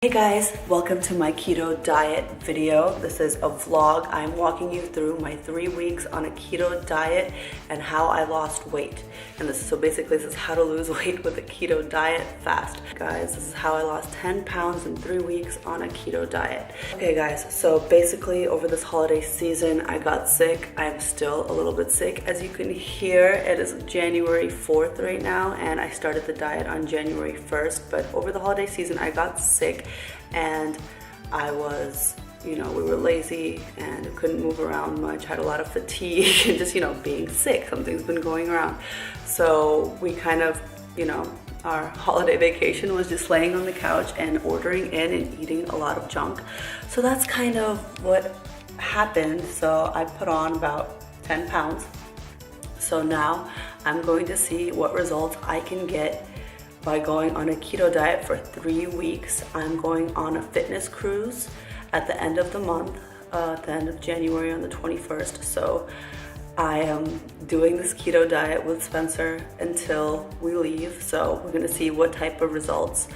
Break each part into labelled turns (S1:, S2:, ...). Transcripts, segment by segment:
S1: Hey guys, welcome to my keto diet video. This is a vlog. I'm walking you through my 3 weeks on a keto diet and how I lost weight. And this is how to lose weight with a keto diet fast. Guys, this is how I lost 10 pounds in 3 weeks on a keto diet. Okay guys, so basically over this holiday season, I got sick. I'm still a little bit sick. As you can hear, it is January 4th right now, and I started the diet on January 1st. But over the holiday season, I got sick. And I was, we were lazy and couldn't move around much, had a lot of fatigue, and just, being sick. Something's been going around. So we kind of, our holiday vacation was just laying on the couch and ordering in and eating a lot of junk. So that's kind of what happened. So I put on about 10 pounds. So now I'm going to see what results I can get by going on a keto diet for 3 weeks. I'm going on a fitness cruise at the end of the month, at the end of January on the 21st. So I am doing this keto diet with Spencer until we leave. So we're gonna see what type of results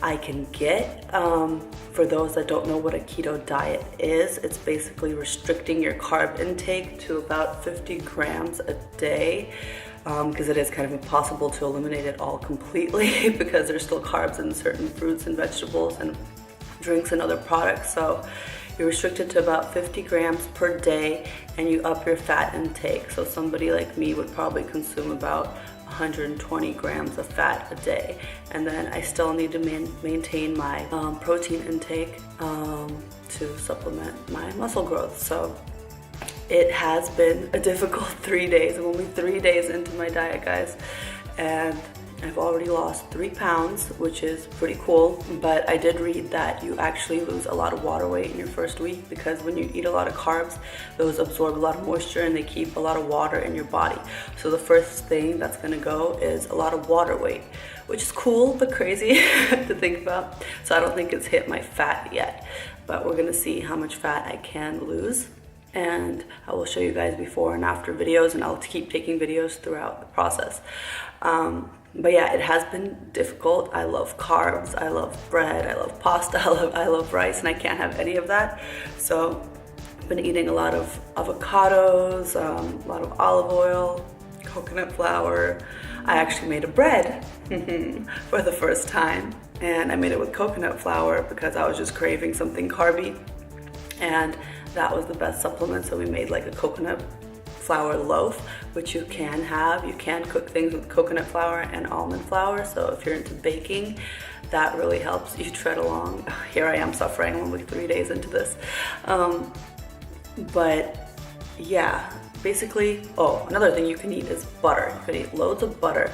S1: I can get. For those that don't know what a keto diet is, it's basically restricting your carb intake to about 50 grams a day. Because it is kind of impossible to eliminate it all completely because there's still carbs in certain fruits and vegetables and drinks and other products. So you're restricted to about 50 grams per day and you up your fat intake. So somebody like me would probably consume about 120 grams of fat a day. And then I still need to maintain my protein intake to supplement my muscle growth. So it has been a difficult 3 days. I'm only 3 days into my diet, guys, and I've already lost 3 pounds, which is pretty cool. But I did read that you actually lose a lot of water weight in your first week because when you eat a lot of carbs, those absorb a lot of moisture and they keep a lot of water in your body. So the first thing that's gonna go is a lot of water weight, which is cool but crazy to think about. So I don't think it's hit my fat yet, but we're gonna see how much fat I can lose. And I will show you guys before and after videos, and I'll keep taking videos throughout the process. But yeah, it has been difficult. I love carbs, I love bread, I love pasta, I love rice, and I can't have any of that. So I've been eating a lot of avocados, a lot of olive oil, coconut flour. I actually made a bread for the first time, and I made it with coconut flour because I was just craving something carby, and that was the best supplement. So we made like a coconut flour loaf, which you can have. You can cook things with coconut flour and almond flour. So if you're into baking, that really helps you tread along. Here I am suffering only 3 days into this. But yeah, basically, another thing you can eat is butter. You can eat loads of butter,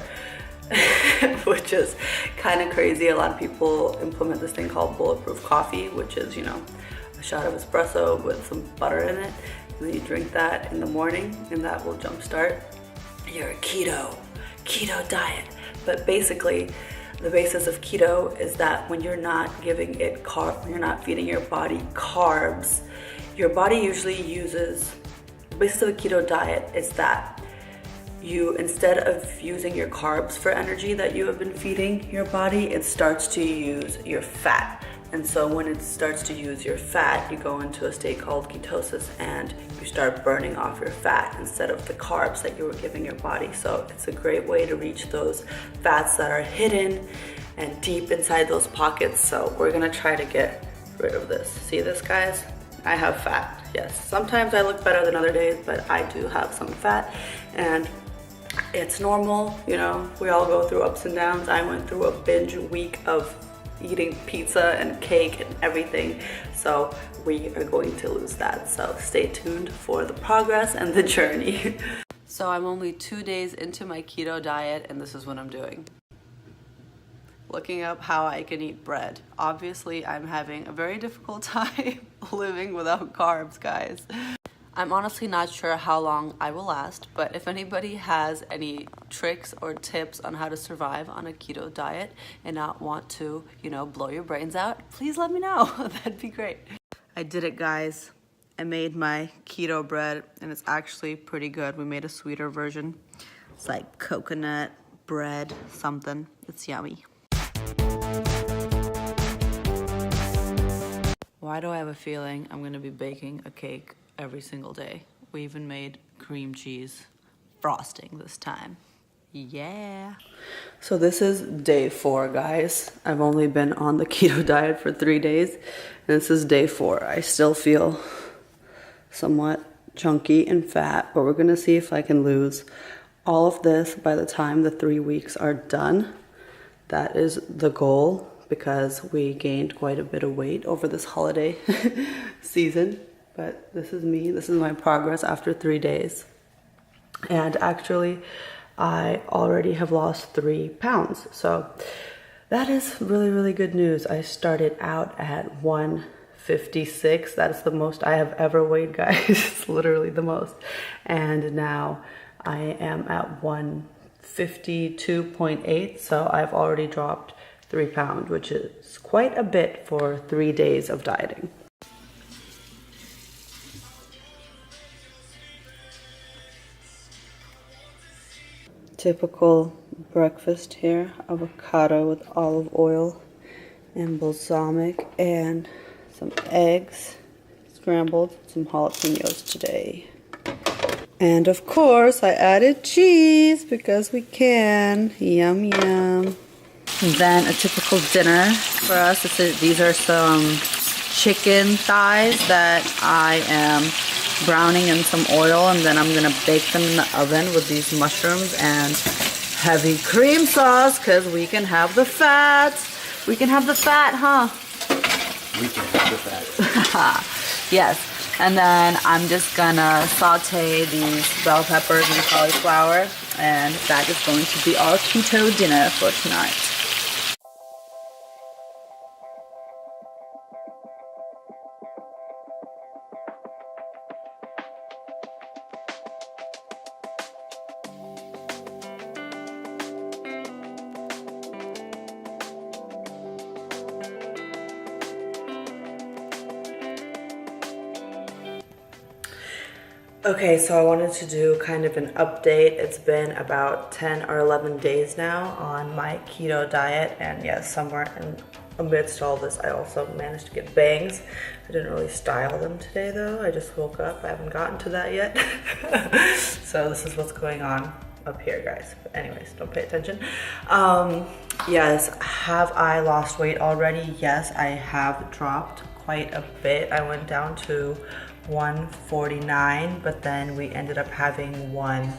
S1: which is kind of crazy. A lot of people implement this thing called bulletproof coffee, which is, a shot of espresso with some butter in it, and then you drink that in the morning, and that will jumpstart your keto diet. But basically, the basis of keto is that when you're not giving it when you're not feeding your body carbs, your body usually uses. The basis of a keto diet is that you, instead of using your carbs for energy that you have been feeding your body, it starts to use your fat. And so when it starts to use your fat, you go into a state called ketosis and you start burning off your fat instead of the carbs that you were giving your body. So it's a great way to reach those fats that are hidden and deep inside those pockets. So we're gonna try to get rid of this. See this, guys? I have fat, yes. Sometimes I look better than other days, but I do have some fat, and it's normal, we all go through ups and downs. I went through a binge week of eating pizza and cake and everything. So we are going to lose that. So stay tuned for the progress and the journey. So I'm only 2 days into my keto diet, and this is what I'm doing. Looking up how I can eat bread. Obviously, I'm having a very difficult time living without carbs, guys. I'm honestly not sure how long I will last, but if anybody has any tricks or tips on how to survive on a keto diet and not want to, blow your brains out, please let me know. That'd be great. I did it, guys. I made my keto bread, and it's actually pretty good. We made a sweeter version. It's like coconut bread something. It's yummy. Why do I have a feeling I'm gonna be baking a cake every single day? We even made cream cheese frosting this time. Yeah. So this is day 4, guys. I've only been on the keto diet for 3 days, and this is day 4. I still feel somewhat chunky and fat, but we're gonna see if I can lose all of this by the time the 3 weeks are done. That is the goal, because we gained quite a bit of weight over this holiday season. But this is me, this is my progress after 3 days. And actually, I already have lost 3 pounds. So that is really, really good news. I started out at 156. That is the most I have ever weighed, guys. It's literally the most. And now I am at 152.8. So I've already dropped 3 pounds, which is quite a bit for 3 days of dieting. Typical breakfast here: avocado with olive oil and balsamic, and some eggs scrambled, some jalapenos today. And of course I added cheese because we can. Yum yum. And then a typical dinner for us. These are some chicken thighs that I am browning in some oil, and then I'm gonna bake them in the oven with these mushrooms and heavy cream sauce, because we can have the fat. We can have the fat, huh?
S2: We can have the fat.
S1: Yes. And then I'm just gonna saute these bell peppers and cauliflower, and that is going to be our keto dinner for tonight. Okay, so I wanted to do kind of an update. It's been about 10 or 11 days now on my keto diet, and yes, somewhere in amidst all this, I also managed to get bangs. I didn't really style them today though. I just woke up. I haven't gotten to that yet. So this is what's going on up here, guys. But anyways, don't pay attention. Yes, have I lost weight already? Yes, I have dropped quite a bit. I went down to 149, but then we ended up having one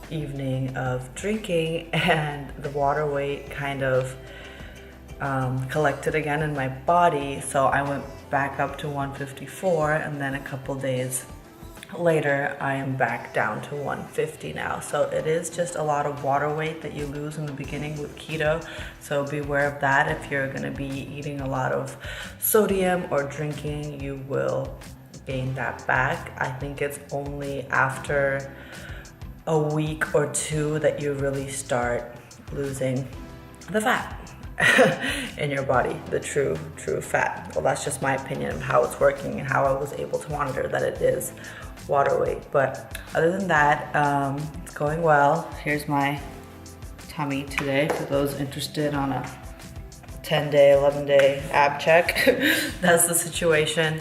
S1: evening of drinking, and the water weight kind of collected again in my body, so I went back up to 154, and then a couple days later I am back down to 150 now. So it is just a lot of water weight that you lose in the beginning with keto, so beware of that. If you're going to be eating a lot of sodium or drinking, you will gain that back. I think it's only after a week or 2 that you really start losing the fat in your body, the true fat. Well, that's just my opinion of how it's working and how I was able to monitor that it is water weight. But other than that, it's going well. Here's my tummy today for those interested on a 10-day, 11-day ab check. That's the situation.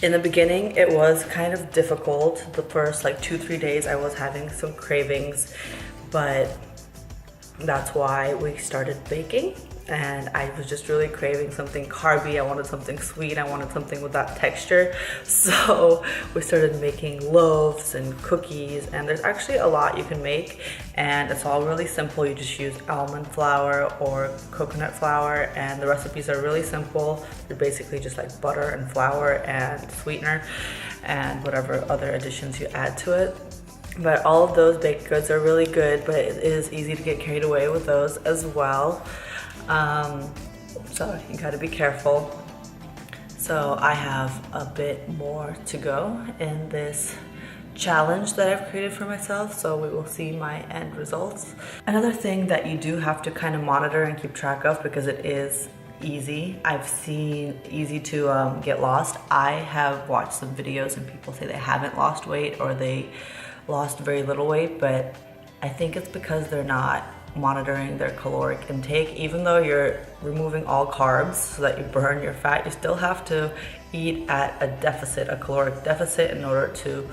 S1: In the beginning, it was kind of difficult. The first like 2-3 days I was having some cravings, but that's why we started baking, and I was just really craving something carby. I wanted something sweet. I wanted something with that texture. So we started making loaves and cookies, and there's actually a lot you can make, and it's all really simple. You just use almond flour or coconut flour, and the recipes are really simple. They're basically just like butter and flour and sweetener and whatever other additions you add to it. But all of those baked goods are really good, but it is easy to get carried away with those as well. So you gotta be careful. So I have a bit more to go in this challenge that I've created for myself, so we will see my end results. Another thing that you do have to kind of monitor and keep track of, because it is easy. I've seen easy to get lost. I have watched some videos and people say they haven't lost weight or they lost very little weight, but I think it's because they're not monitoring their caloric intake. Even though you're removing all carbs so that you burn your fat, you still have to eat at a deficit, a caloric deficit, in order to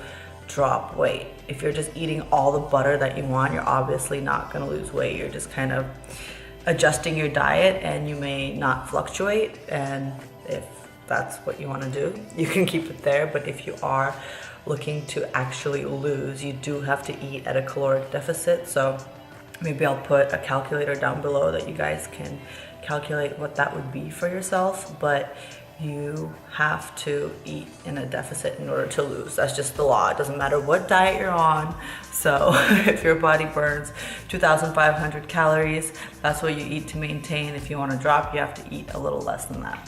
S1: drop weight. If you're just eating all the butter that you want, you're obviously not going to lose weight. You're just kind of adjusting your diet, and you may not fluctuate. And if that's what you want to do, you can keep it there. But if you are looking to actually lose, you do have to eat at a caloric deficit. So maybe I'll put a calculator down below that you guys can calculate what that would be for yourself. But you have to eat in a deficit in order to lose. That's just the law. It doesn't matter what diet you're on. So if your body burns 2,500 calories, that's what you eat to maintain. If you want to drop, you have to eat a little less than that.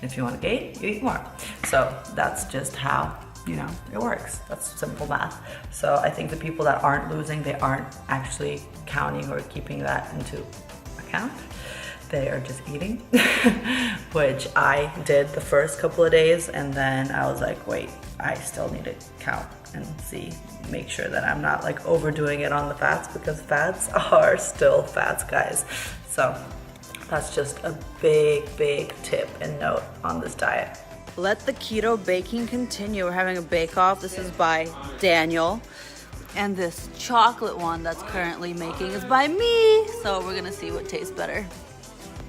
S1: And if you want to gain, you eat more. So that's just how, you know, it works. That's simple math. So I think the people that aren't losing, they aren't actually counting or keeping that into account. They are just eating, which I did the first couple of days, and then I was like, wait, I still need to count and see, make sure that I'm not like overdoing it on the fats, because fats are still fats, guys. So that's just a big tip and note on this diet. Let the keto baking continue. We're having a bake-off. This is by Daniel. And this chocolate one that's currently making is by me. So we're gonna see what tastes better.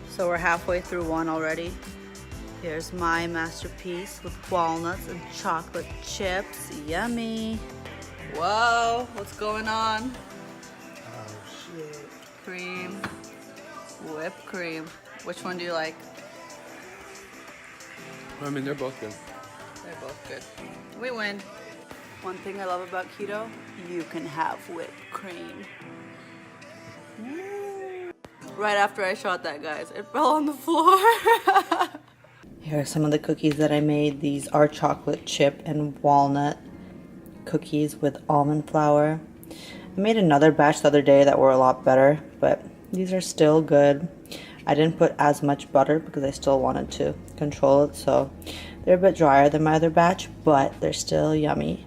S1: So we're halfway through one already. Here's my masterpiece with walnuts and chocolate chips. Yummy. Whoa, what's going on?
S2: Oh shit.
S1: Cream, whipped cream. Which one do you like?
S2: I mean, they're both good.
S1: They're both good. We win. One thing I love about keto, you can have whipped cream. Right after I shot that, guys, it fell on the floor. Here are some of the cookies that I made. These are chocolate chip and walnut cookies with almond flour. I made another batch the other day that were a lot better, but these are still good. I didn't put as much butter because I still wanted to control it, so they're a bit drier than my other batch, but they're still yummy.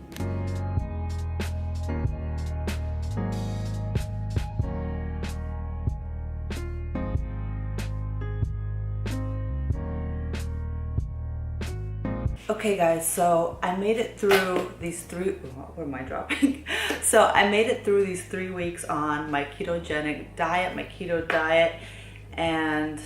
S1: Okay guys, so I made it through these where am I dropping? So I made it through these 3 weeks on my ketogenic diet, my keto diet, and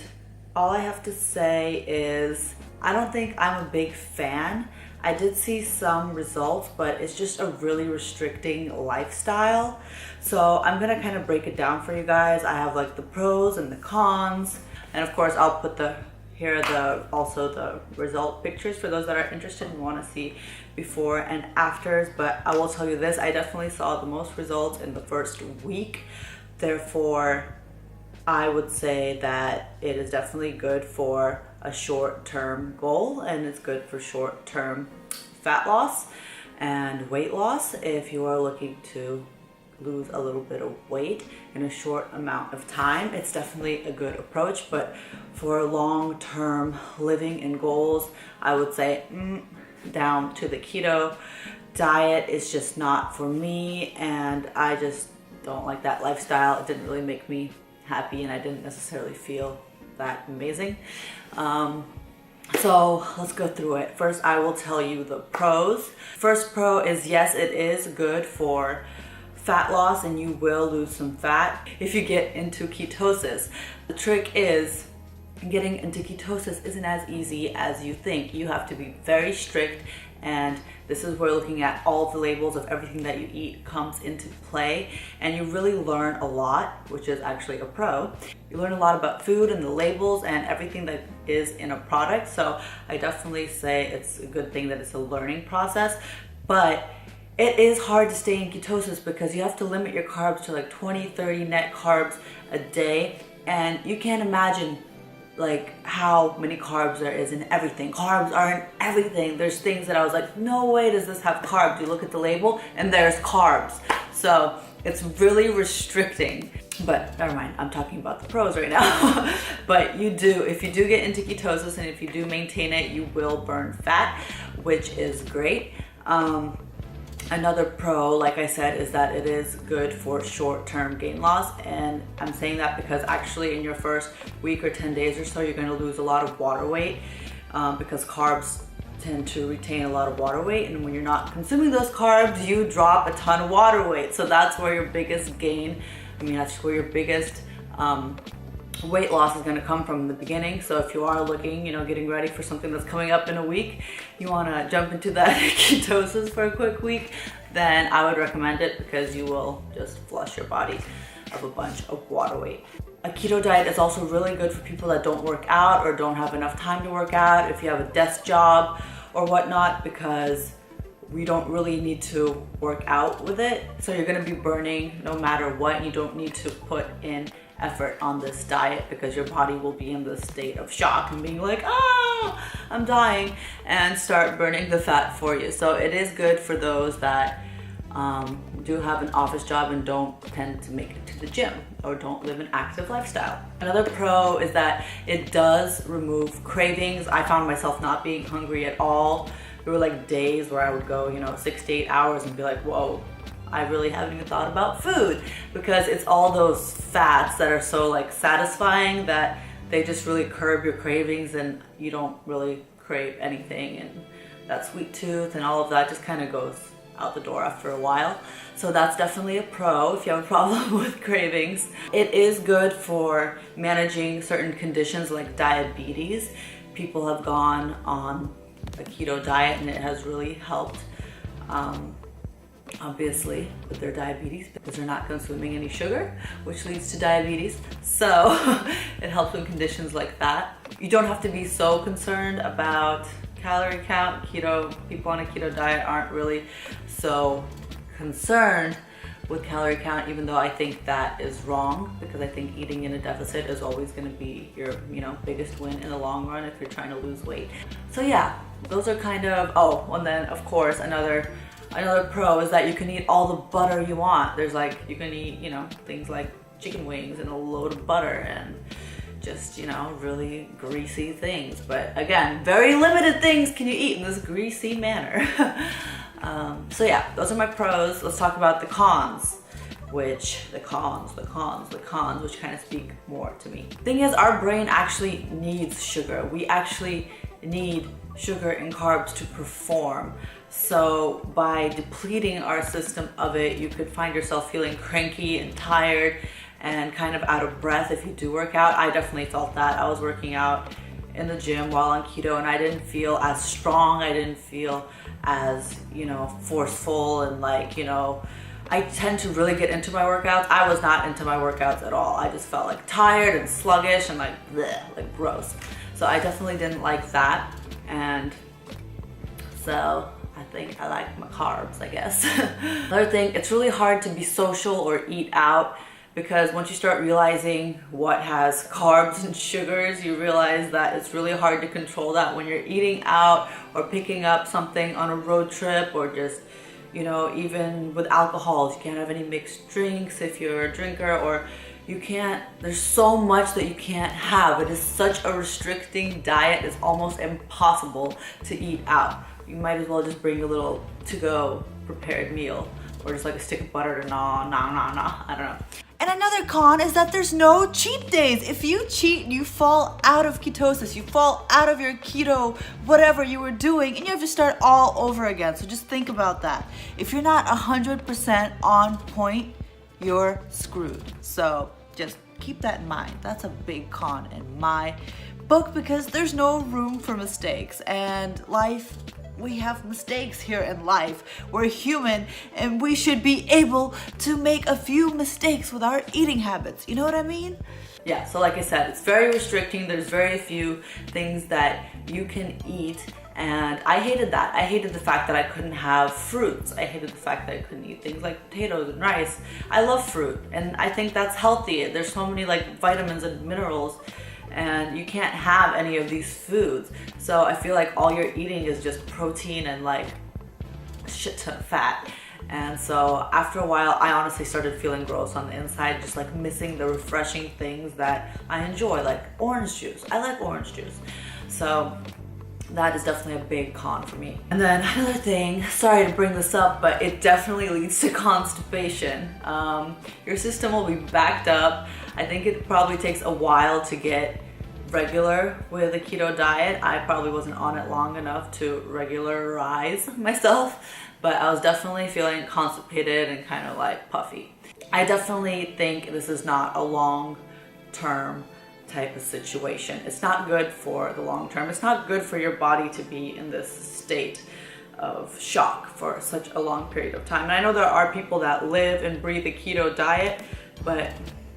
S1: all I have to say is I don't think I'm a big fan. I did see some results, but it's just a really restricting lifestyle. So I'm gonna kind of break it down for you guys. I have like the pros and the cons, and of course I'll put here are also the result pictures for those that are interested and want to see before and afters. But I will tell you this, I definitely saw the most results in the first week. Therefore, I would say that it is definitely good for a short-term goal, and it's good for short-term fat loss and weight loss if you are looking to lose a little bit of weight in a short amount of time. It's definitely a good approach, but for long-term living and goals, I would say down to the keto diet is just not for me, and I just don't like that lifestyle. It didn't really make me happy, and I didn't necessarily feel that amazing. So let's go through it. First, I will tell you the pros. First pro is, yes, it is good for fat loss, and you will lose some fat if you get into ketosis. The trick is getting into ketosis isn't as easy as you think. You have to be very strict, and this is where looking at all the labels of everything that you eat comes into play, and you really learn a lot, which is actually a pro. You learn a lot about food and the labels and everything that is in a product. So I definitely say it's a good thing that it's a learning process, but it is hard to stay in ketosis because you have to limit your carbs to like 20-30 net carbs a day, and you can't imagine like how many carbs there is in everything. Carbs aren't everything. There's things that I was like, no way does this have carbs. You look at the label and there's carbs. So it's really restricting. But never mind, I'm talking about the pros right now. But if you do get into ketosis and if you do maintain it, you will burn fat, which is great. Another pro, like I said, is that it is good for short-term gain loss. And I'm saying that because actually in your first week or 10 days or so, you're going to lose a lot of water weight because carbs tend to retain a lot of water weight. And when you're not consuming those carbs, you drop a ton of water weight. So that's where your biggest gain, that's where your biggest weight loss is going to come from in the beginning. So if you are looking, getting ready for something that's coming up in a week, you want to jump into that ketosis for a quick week, then I would recommend it because you will just flush your body of a bunch of water weight. A keto diet is also really good for people that don't work out or don't have enough time to work out, if you have a desk job or whatnot, because we don't really need to work out with it. So you're going to be burning no matter what. You don't need to put in effort on this diet because your body will be in this state of shock and being like, oh, I'm dying, and start burning the fat for you. So it is good for those that do have an office job and don't tend to make it to the gym or don't live an active lifestyle. Another pro is that it does remove cravings. I found myself not being hungry at all. There were like days where I would go, 6 to 8 hours and be like, whoa, I really haven't even thought about food, because it's all those fats that are so like satisfying that they just really curb your cravings and you don't really crave anything, and that sweet tooth and all of that just kind of goes out the door after a while. So that's definitely a pro if you have a problem with cravings. It is good for managing certain conditions like diabetes. People have gone on a keto diet and it has really helped obviously with their diabetes because they're not consuming any sugar, which leads to diabetes. So it helps in conditions like that. You don't have to be so concerned about calorie count. People on a keto diet aren't really so concerned with calorie count, even though I think that is wrong, because I think eating in a deficit is always going to be your biggest win in the long run if you're trying to lose weight. So yeah, those are kind of, and then of course another pro is that you can eat all the butter you want. There's you can eat, things like chicken wings and a load of butter and just, really greasy things. But again, very limited things can you eat in this greasy manner. So yeah, those are my pros. Let's talk about the cons, which kind of speak more to me. Thing is, our brain actually needs sugar. We actually need sugar and carbs to perform. So by depleting our system of it, you could find yourself feeling cranky and tired and kind of out of breath if you do work out. I definitely felt that. I was working out in the gym while on keto and I didn't feel as strong. I didn't feel as, forceful and I tend to really get into my workouts. I was not into my workouts at all. I just felt tired and sluggish and bleh, gross. So I definitely didn't like that. And so I think I like my carbs, I guess. Another thing, it's really hard to be social or eat out, because once you start realizing what has carbs and sugars, you realize that it's really hard to control that when you're eating out or picking up something on a road trip, or just, even with alcohol, you can't have any mixed drinks if you're a drinker, or there's so much that you can't have. It is such a restricting diet, it's almost impossible to eat out. You might as well just bring a little to-go prepared meal, or just a stick of butter to gnaw, I don't know.
S3: And another con is that there's no cheat days. If you cheat, you fall out of ketosis, you fall out of your keto, whatever you were doing, and you have to start all over again. So just think about that. If you're not 100% on point, you're screwed. So just keep that in mind. That's a big con in my book, because there's no room for mistakes. And we have mistakes here in life. We're human and we should be able to make a few mistakes with our eating habits. You know what I mean?
S1: Yeah, so like I said, it's very restricting. There's very few things that you can eat. And I hated that. I hated the fact that I couldn't have fruits. I hated the fact that I couldn't eat things like potatoes and rice. I love fruit and I think that's healthy. There's so many vitamins and minerals, and you can't have any of these foods. So I feel like all you're eating is just protein and a shit ton of fat. And so after a while, I honestly started feeling gross on the inside, just missing the refreshing things that I enjoy, like orange juice. I like orange juice. So That is definitely a big con for me. And then another thing, sorry to bring this up, but it definitely leads to constipation. Your system will be backed up. I think it probably takes a while to get regular with a keto diet. I probably wasn't on it long enough to regularize myself, but I was definitely feeling constipated and kind of like puffy. I definitely think this is not a long-term type of situation. It's not good for the long term. It's not good for your body to be in this state of shock for such a long period of time. And I know there are people that live and breathe a keto diet, but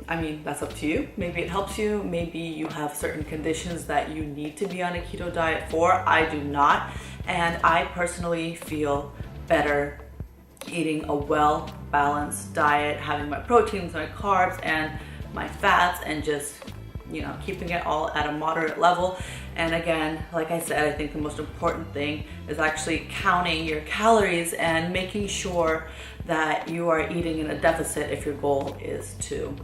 S1: I mean, that's up to you. Maybe it helps you. Maybe you have certain conditions that you need to be on a keto diet for. I do not. And I personally feel better eating a well-balanced diet, having my proteins, my carbs, and my fats, and just, you know, keeping it all at a moderate level. And again, like I said, I think the most important thing is actually counting your calories and making sure that you are eating in a deficit if your goal is to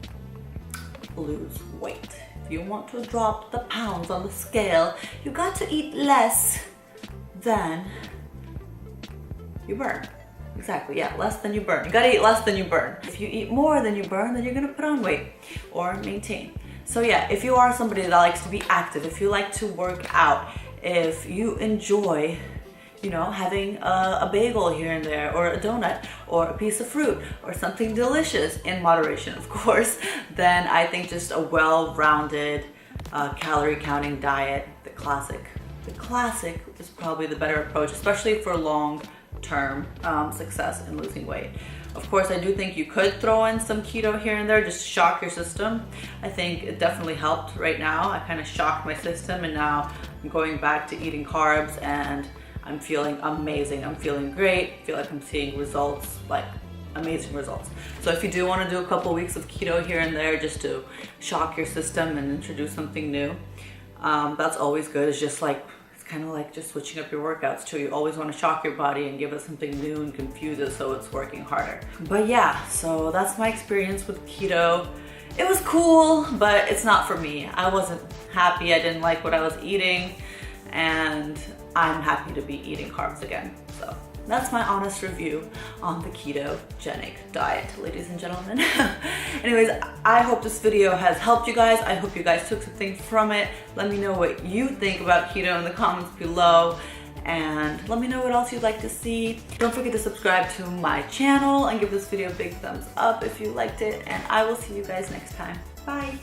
S1: lose weight. If you want to drop the pounds on the scale, you got to eat less than you burn. Exactly, yeah, less than you burn. You gotta eat less than you burn. If you eat more than you burn, then you're gonna put on weight or maintain. So yeah, if you are somebody that likes to be active, if you like to work out, if you enjoy, you know, having a bagel here and there, or a donut, or a piece of fruit, or something delicious, in moderation of course, then I think just a well-rounded calorie counting diet, the classic is probably the better approach, especially for long-term success in losing weight. Of course, I do think you could throw in some keto here and there, just to shock your system. I think it definitely helped right now. I kind of shocked my system, and now I'm going back to eating carbs, and I'm feeling amazing. I'm feeling great. I feel like I'm seeing results, like amazing results. So if you do want to do a couple weeks of keto here and there just to shock your system and introduce something new, that's always good. It's just like, kind of like just switching up your workouts too. You always want to shock your body and give it something new and confuse it so it's working harder. But yeah, so that's my experience with keto. It was cool, but it's not for me. I wasn't happy. I didn't like what I was eating, and I'm happy to be eating carbs again. So that's my honest review on the ketogenic diet, ladies and gentlemen. Anyways, I hope this video has helped you guys. I hope you guys took something from it. Let me know what you think about keto in the comments below, and let me know what else you'd like to see. Don't forget to subscribe to my channel and give this video a big thumbs up if you liked it, and I will see you guys next time. Bye.